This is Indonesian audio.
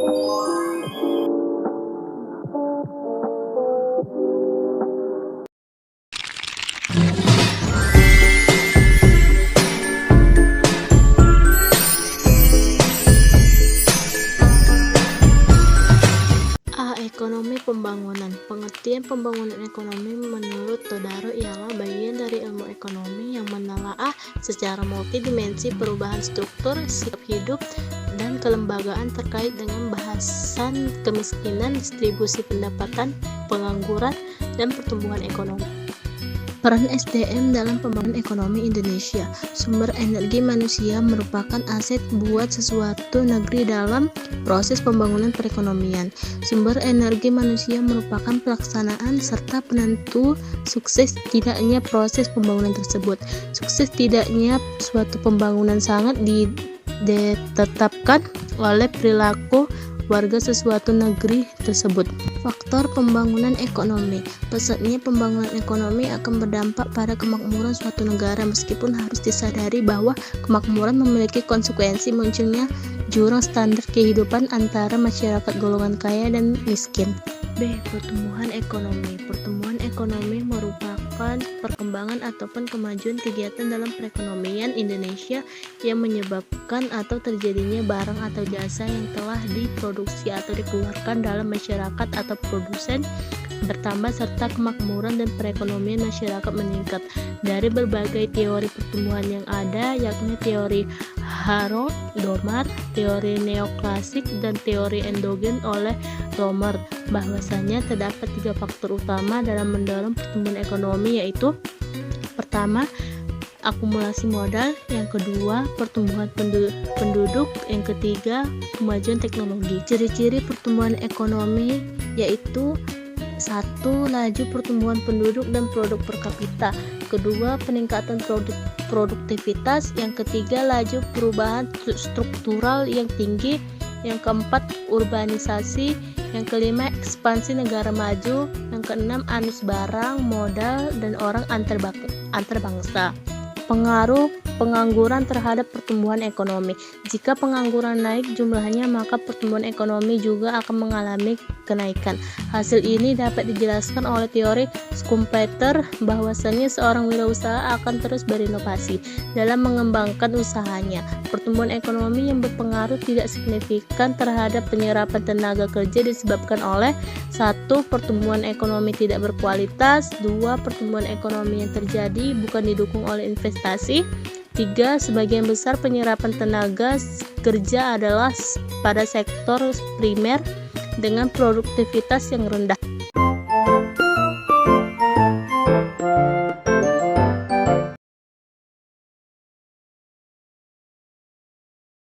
Ekonomi pembangunan. Pengertian pembangunan ekonomi menurut Todaro ialah bagian dari ilmu ekonomi yang menelaah secara multidimensi perubahan struktur, sikap hidup, dan kelembagaan terkait dengan bahasan kemiskinan, distribusi pendapatan, pengangguran, dan pertumbuhan ekonomi. Peran SDM dalam pembangunan ekonomi Indonesia. Sumber energi manusia merupakan aset buat sesuatu negeri dalam proses pembangunan perekonomian. Sumber energi manusia merupakan pelaksanaan serta penentu sukses tidaknya proses pembangunan tersebut. Sukses tidaknya suatu pembangunan sangat ditetapkan oleh perilaku warga sesuatu negeri tersebut. Faktor pembangunan ekonomi. Pesatnya pembangunan ekonomi akan berdampak pada kemakmuran suatu negara, meskipun harus disadari bahwa kemakmuran memiliki konsekuensi munculnya jurang standar kehidupan antara masyarakat golongan kaya dan miskin. B. Pertumbuhan ekonomi. Pertumbuhan ekonomi merupakan perkembangan ataupun kemajuan kegiatan dalam perekonomian Indonesia yang menyebabkan atau terjadinya barang atau jasa yang telah diproduksi atau dikeluarkan dalam masyarakat atau produsen bertambah serta kemakmuran dan perekonomian masyarakat meningkat. Dari berbagai teori pertumbuhan yang ada, yakni teori Harold-Domar, teori neoklasik, dan teori endogen oleh Romer, bahwasanya terdapat 3 faktor utama dalam mendorong pertumbuhan ekonomi, yaitu pertama, akumulasi modal, yang kedua, pertumbuhan penduduk, yang ketiga, kemajuan teknologi. Ciri-ciri pertumbuhan ekonomi yaitu 1. Laju pertumbuhan penduduk dan produk per kapita. Kedua, peningkatan produktivitas. Yang ketiga, laju perubahan struktural yang tinggi. Yang keempat, urbanisasi. Yang kelima, ekspansi negara maju. Yang keenam, arus barang, modal, dan orang antar bangsa. Pengaruh pengangguran terhadap pertumbuhan ekonomi. Jika pengangguran naik jumlahnya, maka pertumbuhan ekonomi juga akan mengalami kenaikan. Hasil ini dapat dijelaskan oleh teori Schumpeter, bahwasanya seorang wirausaha akan terus berinovasi dalam mengembangkan usahanya. Pertumbuhan ekonomi yang berpengaruh tidak signifikan terhadap penyerapan tenaga kerja disebabkan oleh 1. Pertumbuhan ekonomi tidak berkualitas. 2. Pertumbuhan ekonomi yang terjadi bukan didukung oleh investasi. 3. Sebagian besar penyerapan tenaga kerja adalah pada sektor primer dengan produktivitas yang rendah.